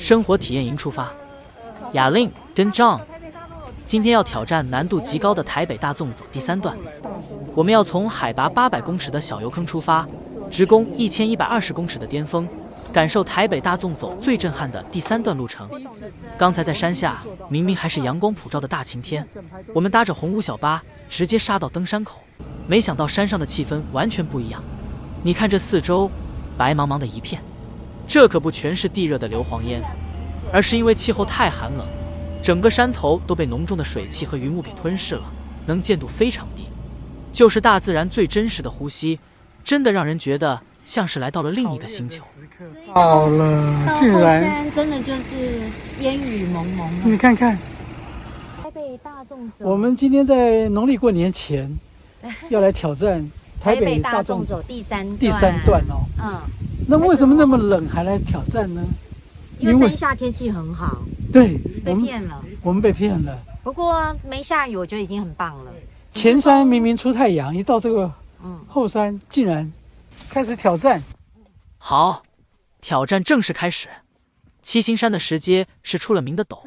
生活体验营出发。雅令跟 John 今天要挑战难度极高的台北大纵走第3段。我们要从海拔800公尺的小油坑出发，直攻1120公尺的巅峰，感受台北大纵走最震撼的第3段路程。刚才在山下，明明还是阳光普照的大晴天，我们搭着红屋小巴直接杀到登山口，没想到山上的气氛完全不一样。你看这四周，白茫茫的一片，这可不全是地热的硫磺烟，而是因为气候太寒冷，整个山头都被浓重的水汽和云雾给吞噬了，能见度非常低，就是大自然最真实的呼吸，真的让人觉得像是来到了另一个星球。到了，竟然真的就是烟雨蒙蒙啊！你看看，台北大纵走，我们今天在农历过年前要来挑战台北大纵走第3段哦。那为什么那么冷还来挑战呢？因为山下天气很好。对，被骗了。我们被骗了。不过没下雨，我觉得已经很棒了。前山明明出太阳，一到这个后山竟然开始挑战。好，挑战正式开始。七星山的石阶是出了名的陡，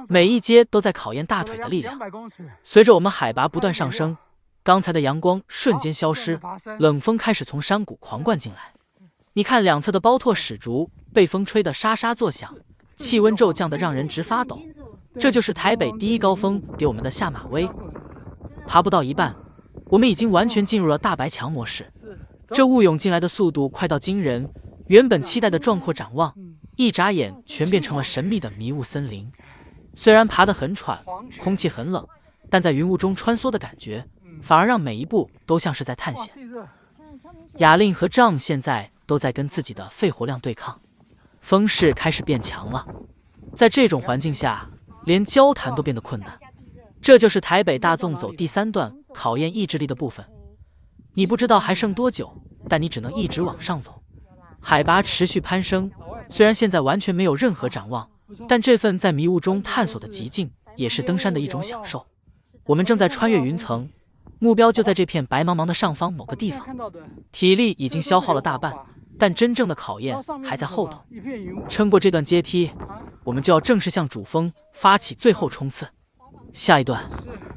每一阶都在考验大腿的力量。随着我们海拔不断上升，刚才的阳光瞬间消失，冷风开始从山谷狂灌进来。你看两侧的包拓史竹被风吹得沙沙作响，气温骤降得让人直发抖。这就是台北第一高峰给我们的下马威。爬不到一半，我们已经完全进入了大白墙模式。这雾涌进来的速度快到惊人，原本期待的壮阔展望，一眨眼全变成了神秘的迷雾森林。虽然爬得很喘，空气很冷，但在云雾中穿梭的感觉，反而让每一步都像是在探险。雅令和John现在都在跟自己的肺活量对抗，风势开始变强了。在这种环境下，连交谈都变得困难。这就是台北大纵走第3段考验意志力的部分。你不知道还剩多久，但你只能一直往上走。海拔持续攀升，虽然现在完全没有任何展望，但这份在迷雾中探索的极境也是登山的一种享受。我们正在穿越云层，目标就在这片白茫茫的上方某个地方。体力已经消耗了大半，但真正的考验还在后头。撑过这段阶梯，我们就要正式向主峰发起最后冲刺。下一段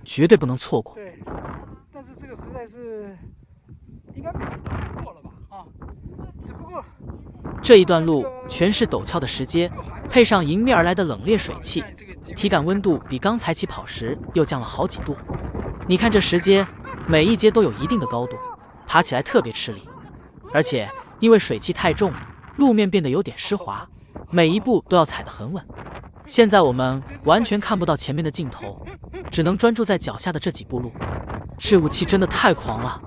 绝对不能错过。对，但是这个实在是应该没过了吧？只不过这一段路全是陡峭的石阶，配上迎面而来的冷冽水汽，体感温度比刚才起跑时又降了好几度。你看这石阶，每一阶都有一定的高度，爬起来特别吃力，而且因为水汽太重，路面变得有点湿滑，每一步都要踩得很稳。现在我们完全看不到前面的尽头，只能专注在脚下的这几步路。这雾气真的太狂了，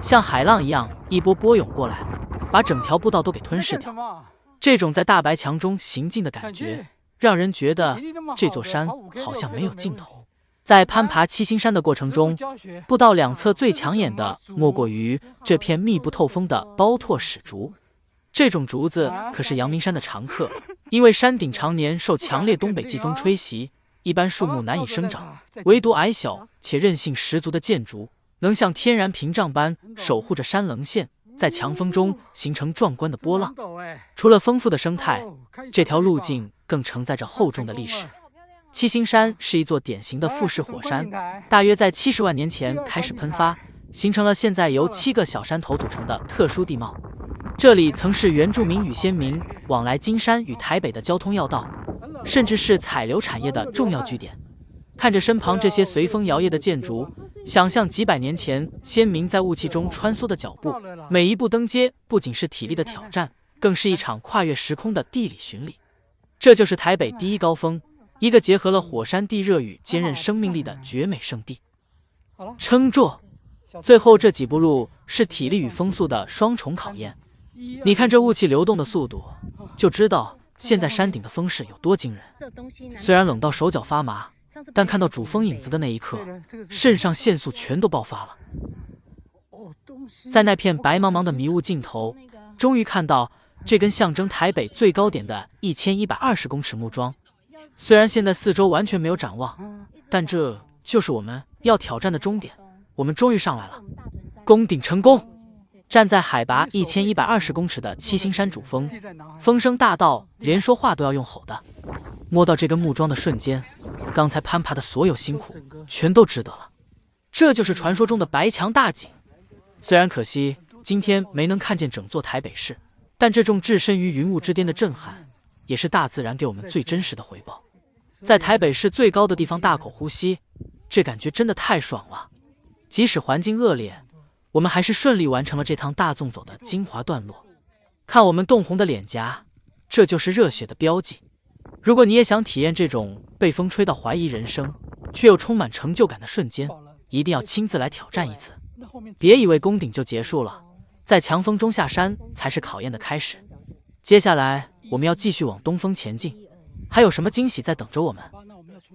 像海浪一样一波波涌过来，把整条步道都给吞噬掉。这种在大白墙中行进的感觉，让人觉得这座山好像没有尽头。在攀爬七星山的过程中，步道两侧最抢眼的莫过于这片密不透风的包拓史竹。这种竹子可是阳明山的常客，因为山顶常年受强烈东北季风吹袭，一般树木难以生长，唯独矮小且韧性十足的箭竹能像天然屏障般守护着山棱线，在强风中形成壮观的波浪。除了丰富的生态，这条路径更承载着厚重的历史。七星山是一座典型的复式火山，大约在70万年前开始喷发，形成了现在由7个小山头组成的特殊地貌。这里曾是原住民与先民往来金山与台北的交通要道，甚至是采硫产业的重要据点。看着身旁这些随风摇曳的建筑，想象几百年前先民在雾气中穿梭的脚步，每一步登阶不仅是体力的挑战，更是一场跨越时空的地理巡礼。这就是台北第一高峰，一个结合了火山地热与坚韧生命力的绝美圣地。撑住！最后这几步路是体力与风速的双重考验。你看这雾气流动的速度，就知道现在山顶的风势有多惊人。虽然冷到手脚发麻，但看到主峰影子的那一刻，肾上腺素全都爆发了。在那片白茫茫的迷雾尽头，终于看到这根象征台北最高点的1120公尺木桩。虽然现在四周完全没有展望，但这就是我们要挑战的终点。我们终于上来了，攻顶成功！站在海拔1120公尺的七星山主峰，风声大到连说话都要用吼的。摸到这根木桩的瞬间，刚才攀爬的所有辛苦全都值得了。这就是传说中的白墙大景。虽然可惜今天没能看见整座台北市，但这种置身于云雾之巅的震撼，也是大自然给我们最真实的回报。在台北市最高的地方大口呼吸，这感觉真的太爽了。即使环境恶劣，我们还是顺利完成了这趟大纵走的精华段落。看我们冻红的脸颊，这就是热血的标记。如果你也想体验这种被风吹到怀疑人生，却又充满成就感的瞬间，一定要亲自来挑战一次。别以为攻顶就结束了，在强风中下山才是考验的开始。接下来我们要继续往东峰前进，还有什么惊喜在等着我们？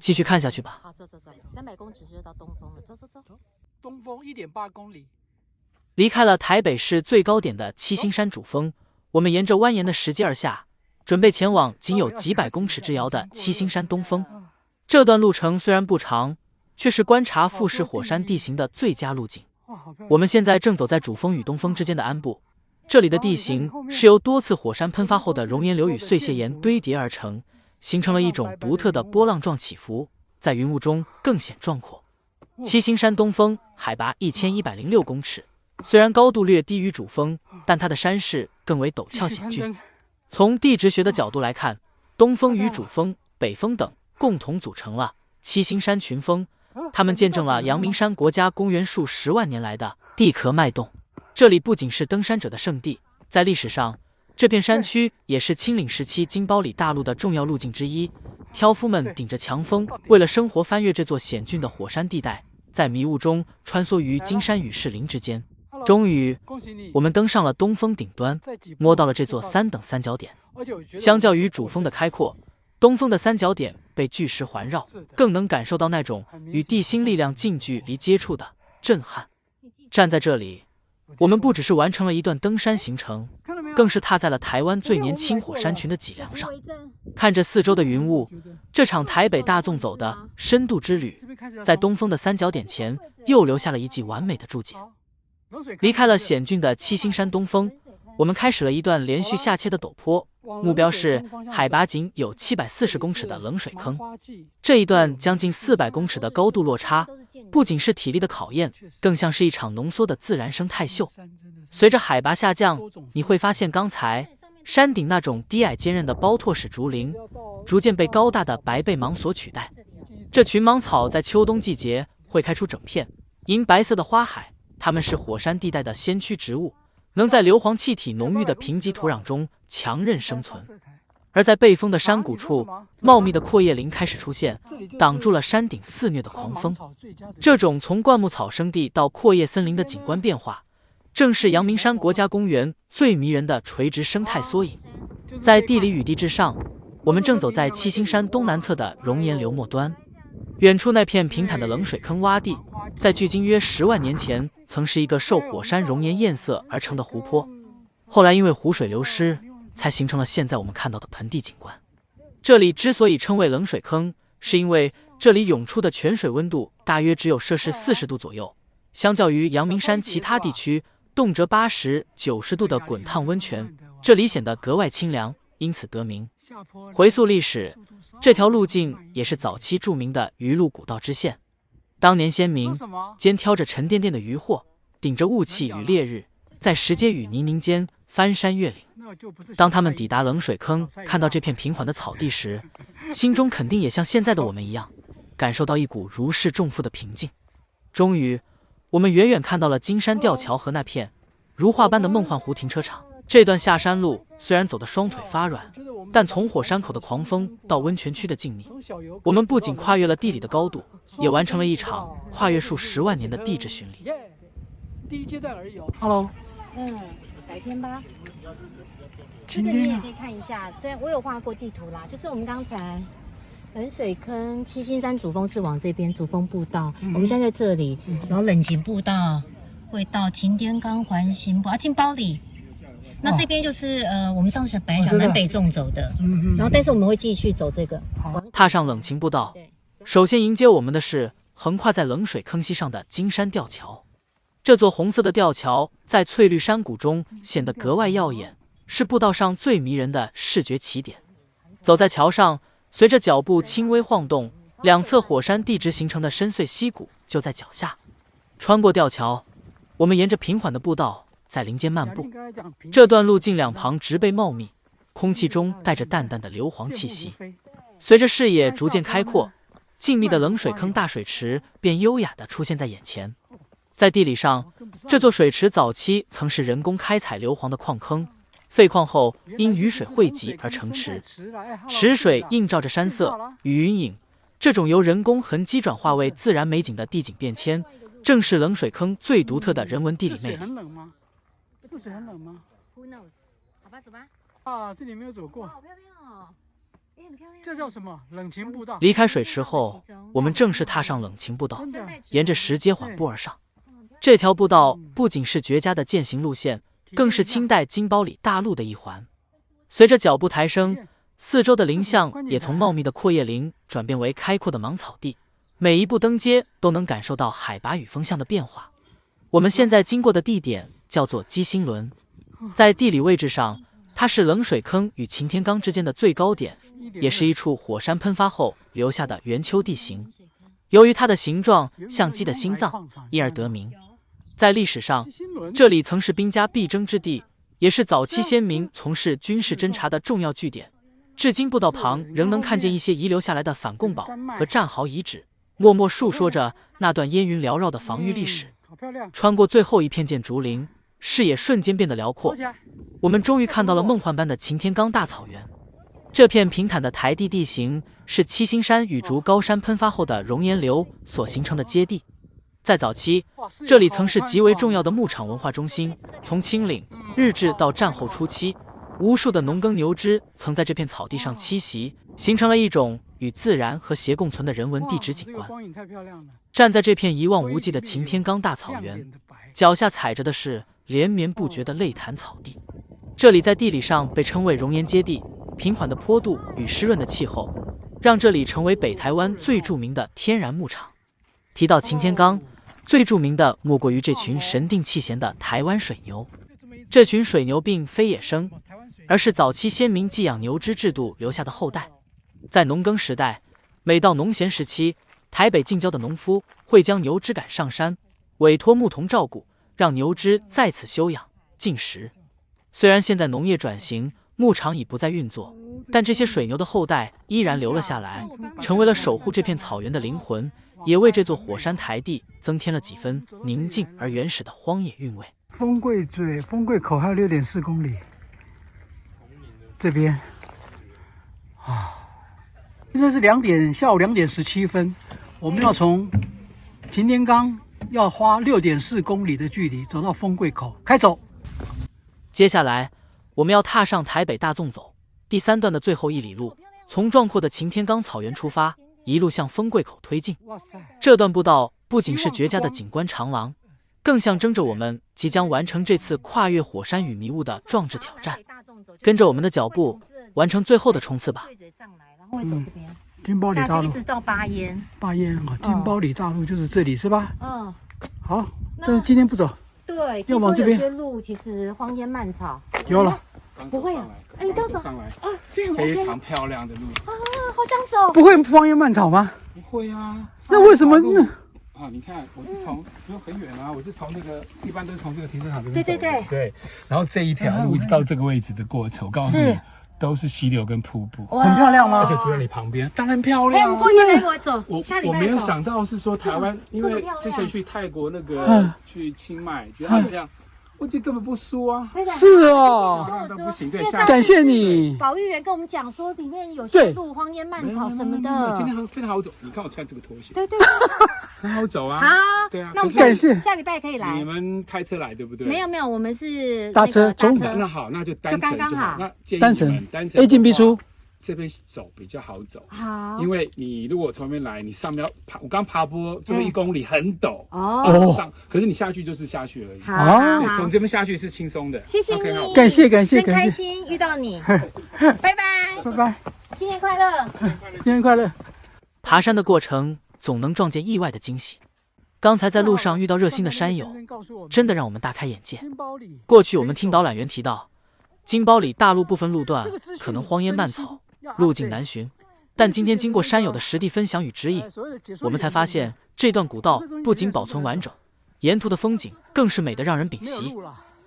继续看下去吧。好，走，300公尺就到东峰了，走。东峰1.8公里。离开了台北市最高点的七星山主峰，我们沿着蜿蜒的石阶而下，准备前往仅有几百公尺之遥的七星山东峰。这段路程虽然不长，却是观察富士火山地形的最佳路径。我们现在正走在主峰与东峰之间的鞍部，这里的地形是由多次火山喷发后的熔岩流与碎屑岩堆叠而成，形成了一种独特的波浪状起伏，在云雾中更显壮阔。七星山东峰海拔1106公尺，虽然高度略低于主峰，但它的山势更为陡峭险峻。从地质学的角度来看，东峰与主峰、北峰等共同组成了七星山群峰，它们见证了阳明山国家公园数10万年来的地壳脉动。这里不仅是登山者的圣地，在历史上，这片山区也是清领时期经包里大陆的重要路径之一。挑夫们顶着强风，为了生活翻越这座险峻的火山地带，在迷雾中穿梭于金山与士林之间。终于，我们登上了东峰顶端，摸到了这座3等三角点。相较于主峰的开阔，东峰的三角点被巨石环绕，更能感受到那种与地心力量近距离接触的震撼。站在这里，我们不只是完成了一段登山行程，更是踏在了台湾最年轻火山群的脊梁上。看着四周的云雾，这场台北大纵走的深度之旅，在东峰的三角点前又留下了一记完美的注解。离开了险峻的七星山东峰，我们开始了一段连续下切的陡坡，目标是海拔仅有740公尺的冷水坑。这一段将近400公尺的高度落差，不仅是体力的考验，更像是一场浓缩的自然生态秀。随着海拔下降，你会发现刚才山顶那种低矮坚韧的包拓式竹林，逐渐被高大的白背芒所取代。这群芒草在秋冬季节会开出整片银白色的花海，它们是火山地带的先驱植物，能在硫磺气体浓郁的贫瘠土壤中强韧生存。而在背风的山谷处，茂密的阔叶林开始出现，挡住了山顶肆虐的狂风。这种从灌木草生地到阔叶森林的景观变化，正是阳明山国家公园最迷人的垂直生态缩影。在地理雨地之上，我们正走在七星山东南侧的熔岩流末端，远处那片平坦的冷水坑洼地，在距今约10万年前曾是一个受火山熔岩堰塞而成的湖泊，后来因为湖水流失，才形成了现在我们看到的盆地景观。这里之所以称为冷水坑，是因为这里涌出的泉水温度大约只有摄氏40度左右，相较于阳明山其他地区动辄80、90度的滚烫温泉，这里显得格外清凉，因此得名。回溯历史，这条路径也是早期著名的鱼路古道支线。当年先民肩挑着沉甸甸的渔获，顶着雾气与烈日，在石阶与泥泞间翻山越岭。当他们抵达冷水坑，看到这片平缓的草地时，心中肯定也像现在的我们一样，感受到一股如释重负的平静。终于，我们远远看到了金山吊桥和那片如画般的梦幻湖停车场。这段下山路虽然走得双腿发软，但从火山口的狂风到温泉区的静谧，我们不仅跨越了地理的高度，也完成了一场跨越数10万年的地质巡礼。第一阶段而已哦。Hello。改天吧。这今天个你也可以看一下，虽然我有画过地图啦，就是我们刚才冷水坑七星山主峰是往这边主峰步道，我们现在在这里，然后冷情步道会到擎天岗环形步进包里。那这边就是我们上次本来想南北纵走的，然后但是我们会继续走这个。踏上冷情步道，首先迎接我们的是横跨在冷水坑隙上的金山吊桥。这座红色的吊桥在翠绿山谷中显得格外耀眼，是步道上最迷人的视觉起点。走在桥上，随着脚步轻微晃动，两侧火山地质形成的深邃溪谷就在脚下。穿过吊桥，我们沿着平缓的步道在林间漫步。这段路径两旁植被茂密，空气中带着淡淡的硫磺气息。随着视野逐渐开阔，静谧的冷水坑大水池便优雅地出现在眼前。在地理上，这座水池早期曾是人工开采硫磺的矿坑，废矿后因雨水汇集而成池，池水映照着山色与云影。这种由人工痕迹转化为自然美景的地景变迁，正是冷水坑最独特的人文地理魅力。这水很冷吗？这水很冷吗 Who knows？ 好吧，走吧。啊，这里没有走过。好漂亮哦！很漂亮。这叫什么？冷情步道。离开水池后，我们正式踏上冷情步道，真的沿着石阶缓步而上。这条步道不仅是绝佳的践行路线，更是清代金包里大路的一环。随着脚步抬升，四周的林相也从茂密的阔叶林转变为开阔的芒草地，每一步登阶都能感受到海拔与风向的变化。我们现在经过的地点叫做鸡心轮，在地理位置上，它是冷水坑与擎天岗之间的最高点，也是一处火山喷发后留下的圆丘地形。由于它的形状像鸡的心脏，因而得名。在历史上，这里曾是兵家必争之地，也是早期先民从事军事侦察的重要据点。至今步道旁仍能看见一些遗留下来的反贡堡和战壕遗址，默默述说着那段烟云缭绕的防御历史。穿过最后一片箭竹林，视野瞬间变得辽阔，我们终于看到了梦幻般的擎天岗大草原。这片平坦的台地地形是七星山雨竹高山喷发后的熔岩流所形成的阶地。在早期，这里曾是极为重要的牧场文化中心。从清领、日治到战后初期，无数的农耕牛只曾在这片草地上栖息，形成了一种与自然和谐共存的人文地质景观。站在这片一望无际的擎天岗大草原，脚下踩着的是连绵不绝的泪潭草地。这里在地理上被称为熔岩阶地，平缓的坡度与湿润的气候，让这里成为北台湾最著名的天然牧场。提到擎天岗，最著名的莫过于这群神定气闲的台湾水牛。这群水牛并非野生，而是早期先民寄养牛只制度留下的后代。在农耕时代，每到农闲时期，台北近郊的农夫会将牛只赶上山，委托牧童照顾，让牛只在此休养进食。虽然现在农业转型，牧场已不再运作，但这些水牛的后代依然留了下来，成为了守护这片草原的灵魂，也为这座火山台地增添了几分宁静而原始的荒野韵味。丰贵嘴、丰贵口还有6.4公里，这边啊，现在是下午2点17分，我们要从擎天岗要花6.4公里的距离走到丰贵口，开走。接下来，我们要踏上台北大纵走第3段的最后1里路，从壮阔的擎天岗草原出发，一路向丰贵口推进。这段步道不仅是绝佳的景观长廊，更象征着我们即将完成这次跨越火山与迷雾的壮志挑战。跟着我们的脚步，完成最后的冲刺吧。金包里大路一直到八烟啊，金包里大路就是这里是吧？嗯，好，但是今天不走。对，要往这边。有些路其实荒烟漫草。有了，不会啊，哎，你刚走上来啊，所以很 OK 非常漂亮的路啊，好想走。不会荒烟漫草吗？不会啊，那为什么呢？啊，你看，我是从不用很远啊，我是从那个一般都是从这个停车场这边走的。对，然后这一条路一直到这个位置的过程，我告诉你，都是溪流跟瀑布，很漂亮吗？而且就在你旁边，当然漂亮。我过年来我走，我没有想到是说台湾，因为之前去泰国那个去清迈，觉得很漂亮。我觉得根本不输啊！是哦，都不行。对，感谢你。保育员跟我们讲说，里面有些路荒烟漫草什么的。今天非常好走，你看我穿这个拖鞋。对，很好走啊。好，对啊。那我们下礼拜可以来。你们开车来对不对？没有，我们是搭车。那好，那就单程就好。那单程 A 进 B 出。这边走比较好走，好，因为你如果从那边来，你上面要爬，我刚爬坡，这边1公里很陡哦，可是你下去就是下去而已，好，所以从这边下去是轻松的。谢谢你，感谢，真开心遇到你，拜拜，新年快乐，新年快乐。爬山的过程总能撞见意外的惊喜，刚才在路上遇到热心的山友，真的让我们大开眼界。过去我们听导览员提到，金包里大路部分路段可能荒烟蔓草，路径难寻，但今天经过山友的实地分享与指引，我们才发现这段古道不仅保存完整，沿途的风景更是美得让人屏息。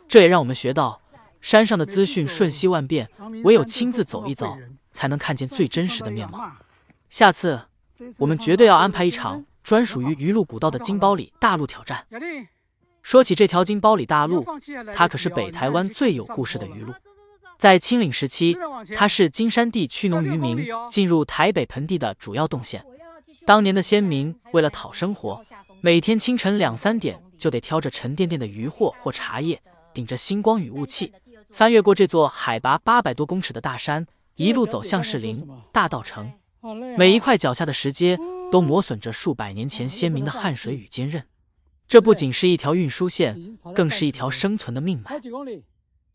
这也让我们学到，山上的资讯瞬息万变，唯有亲自走一遭，才能看见最真实的面貌。下次我们绝对要安排一场专属于鱼路古道的金包里大路挑战。说起这条金包里大路，它可是北台湾最有故事的鱼路。在清领时期，它是金山地区农渔民进入台北盆地的主要动线。当年的先民为了讨生活，每天清晨2、3点就得挑着沉甸甸的渔获或茶叶，顶着星光与雾气，翻越过这座海拔800多公尺的大山，一路走向士林、大稻埕。每一块脚下的石阶都磨损着数百年前先民的汗水与坚韧。这不仅是一条运输线，更是一条生存的命脉。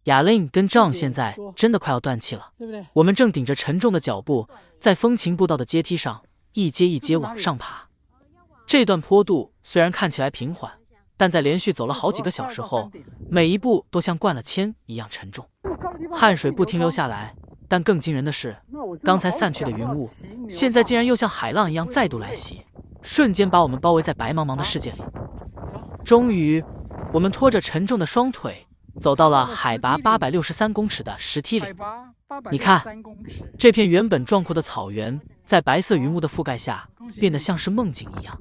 雅令跟 John 现在真的快要断气了，我们正顶着沉重的脚步，在风情步道的阶梯上一阶一阶往上爬。这段坡度虽然看起来平缓，但在连续走了好几个小时后，每一步都像灌了铅一样沉重，汗水不停流下来。但更惊人的是，刚才散去的云雾，现在竟然又像海浪一样再度来袭，瞬间把我们包围在白茫茫的世界里。终于，我们拖着沉重的双腿，走到了海拔863公尺的石梯岭。你看，这片原本壮阔的草原，在白色云雾的覆盖下，变得像是梦境一样。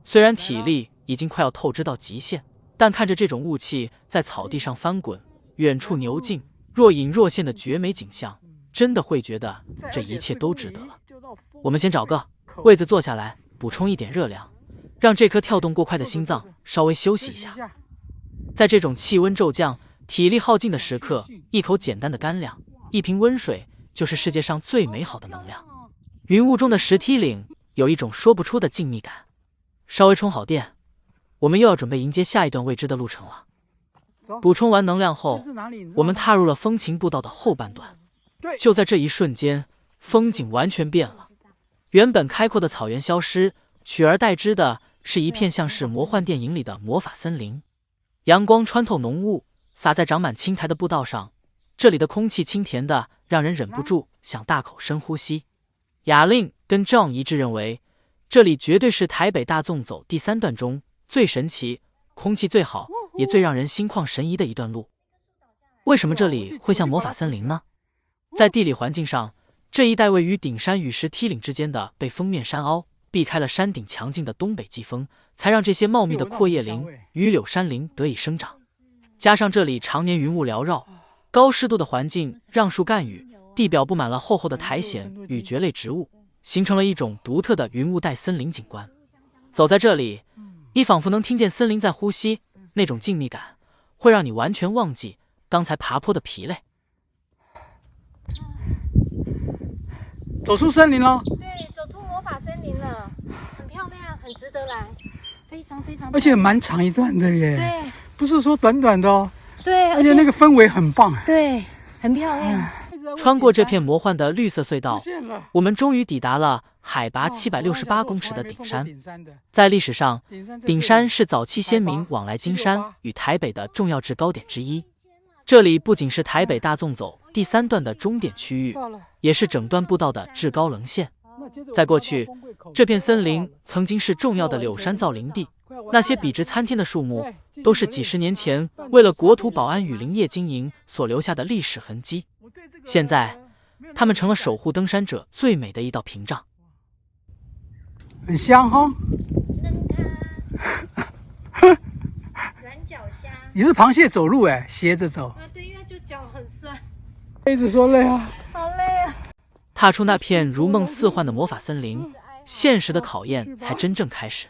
虽然体力已经快要透支到极限，但看着这种雾气在草地上翻滚，远处牛径若隐若现的绝美景象，真的会觉得这一切都值得了。我们先找个位子坐下来，补充一点热量，让这颗跳动过快的心脏稍微休息一下。在这种气温骤降、体力耗尽的时刻，一口简单的干粮，一瓶温水，就是世界上最美好的能量。云雾中的石梯岭有一种说不出的静谧感。稍微充好电，我们又要准备迎接下一段未知的路程了。补充完能量后，我们踏入了风情步道的后半段。就在这一瞬间，风景完全变了。原本开阔的草原消失，取而代之的是一片像是魔幻电影里的魔法森林。阳光穿透浓雾，洒在长满青苔的步道上，这里的空气清甜的让人忍不住想大口深呼吸。雅令跟 John 一致认为，这里绝对是台北大纵走第3段中最神奇、空气最好，也最让人心旷神怡的一段路。为什么这里会像魔法森林呢？在地理环境上，这一带位于顶山与石梯岭之间的被封面山凹，避开了山顶强劲的东北季风，才让这些茂密的阔叶林与柳杉林得以生长。加上这里常年云雾缭绕，高湿度的环境让树干雨，地表布满了厚厚的苔藓与蕨类植物，形成了一种独特的云雾带森林景观。走在这里，你仿佛能听见森林在呼吸，那种静谧感会让你完全忘记刚才爬坡的疲累。走出森林了，对，走出魔法森林了，很漂亮，很值得来，非常非常，而且蛮长一段的耶。对，不是说短短的哦。对，而且那个氛围很棒。对，很漂亮。穿过这片魔幻的绿色隧道，我们终于抵达了海拔768公尺的顶山。在历史上，顶山是早期先民往来金山与台北的重要制高点之一。这里不仅是台北大纵走第3段的终点区域，也是整段步道的制高棱线。在过去，这片森林曾经是重要的柳杉造林地，那些笔直参天的树木都是几十年前为了国土保安与林业经营所留下的历史痕迹。现在，它们成了守护登山者最美的一道屏障。很香哈、哦。软脚虾。你是螃蟹走路哎，斜着走。对，因为就脚很酸。一直说累啊。好累啊。踏出那片如梦似幻的魔法森林，现实的考验才真正开始。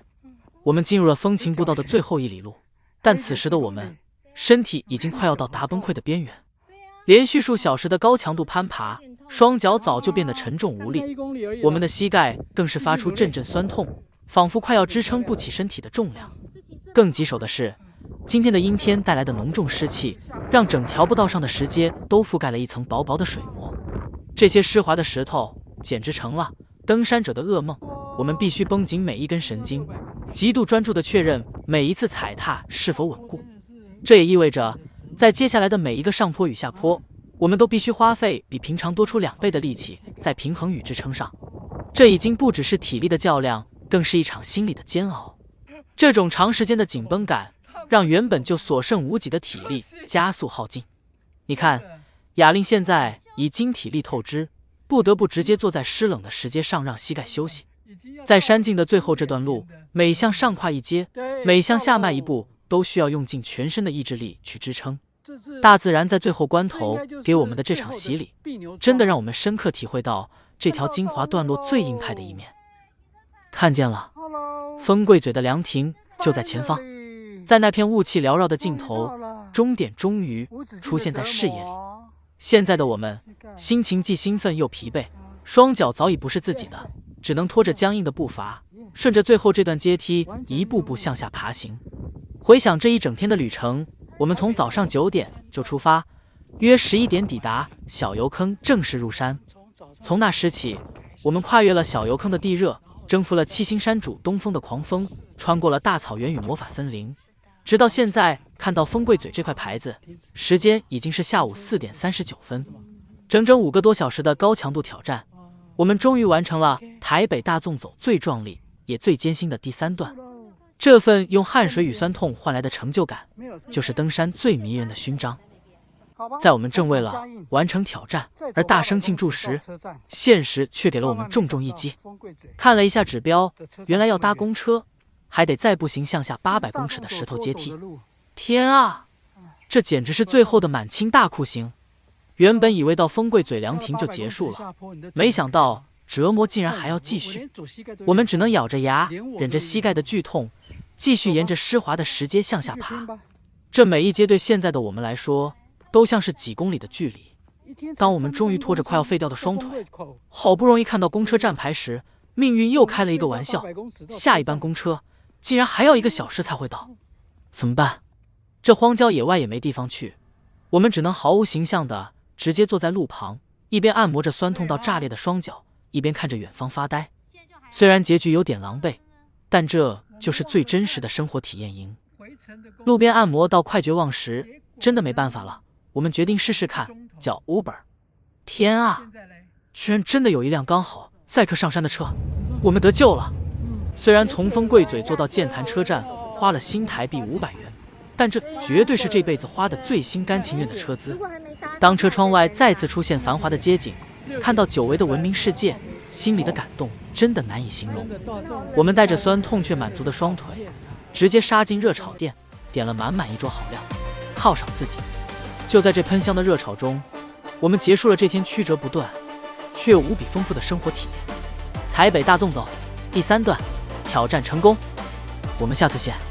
我们进入了风情步道的最后1里路，但此时的我们，身体已经快要到达崩溃的边缘。连续数小时的高强度攀爬，双脚早就变得沉重无力，我们的膝盖更是发出阵阵酸痛，仿佛快要支撑不起身体的重量。更棘手的是，今天的阴天带来的浓重湿气，让整条步道上的石阶都覆盖了一层薄薄的水膜。这些湿滑的石头简直成了登山者的噩梦，我们必须绷紧每一根神经，极度专注地确认每一次踩踏是否稳固。这也意味着，在接下来的每一个上坡与下坡，我们都必须花费比平常多出2倍的力气在平衡与支撑上。这已经不只是体力的较量，更是一场心理的煎熬。这种长时间的紧绷感，让原本就所剩无几的体力加速耗尽。你看，雅令现在已经体力透支，不得不直接坐在湿冷的石阶上让膝盖休息。在山径的最后这段路，每向上跨一阶，每向下迈一步，都需要用尽全身的意志力去支撑。大自然在最后关头给我们的这场洗礼，真的让我们深刻体会到这条精华段落最硬派的一面。看见了，风柜嘴的凉亭就在前方，在那片雾气缭绕的尽头，终点终于出现在视野里。现在的我们，心情既兴奋又疲惫，双脚早已不是自己的，只能拖着僵硬的步伐，顺着最后这段阶梯一步步向下爬行。回想这一整天的旅程，我们从早上9点就出发，约11点抵达小油坑，正式入山。从那时起，我们跨越了小油坑的地热，征服了七星山主东风的狂风，穿过了大草原与魔法森林，直到现在看到风柜嘴这块牌子，时间已经是下午4点39分。整整5个多小时的高强度挑战，我们终于完成了台北大纵走最壮丽也最艰辛的第3段。这份用汗水与酸痛换来的成就感，就是登山最迷人的勋章。在我们正为了完成挑战而大声庆祝时，现实却给了我们重重一击。看了一下指标，原来要搭公车，还得再步行向下800公尺的石头阶梯。天啊，这简直是最后的满清大酷刑！原本以为到风柜嘴凉亭就结束了，没想到折磨竟然还要继续。我们只能咬着牙，忍着膝盖的剧痛，继续沿着湿滑的石阶向下爬。这每一阶对现在的我们来说，都像是几公里的距离。当我们终于拖着快要废掉的双腿，好不容易看到公车站牌时，命运又开了一个玩笑，下一班公车竟然还要1个小时才会到。怎么办？这荒郊野外也没地方去，我们只能毫无形象的直接坐在路旁，一边按摩着酸痛到炸裂的双脚，一边看着远方发呆。虽然结局有点狼狈，但这就是最真实的生活体验营。路边按摩到快绝望时，真的没办法了，我们决定试试看，叫 Uber。 天啊，居然真的有一辆刚好载客上山的车，我们得救了。虽然从风柜嘴坐到剑潭车站花了新台币500元，但这绝对是这辈子花的最心甘情愿的车资。当车窗外再次出现繁华的街景，看到久违的文明世界，心里的感动真的难以形容。我们带着酸痛却满足的双腿，直接杀进热炒店，点了满满一桌好料，犒赏自己。就在这喷香的热炒中，我们结束了这天曲折不断却又无比丰富的生活体验。台北大纵走第3段挑战成功，我们下次见。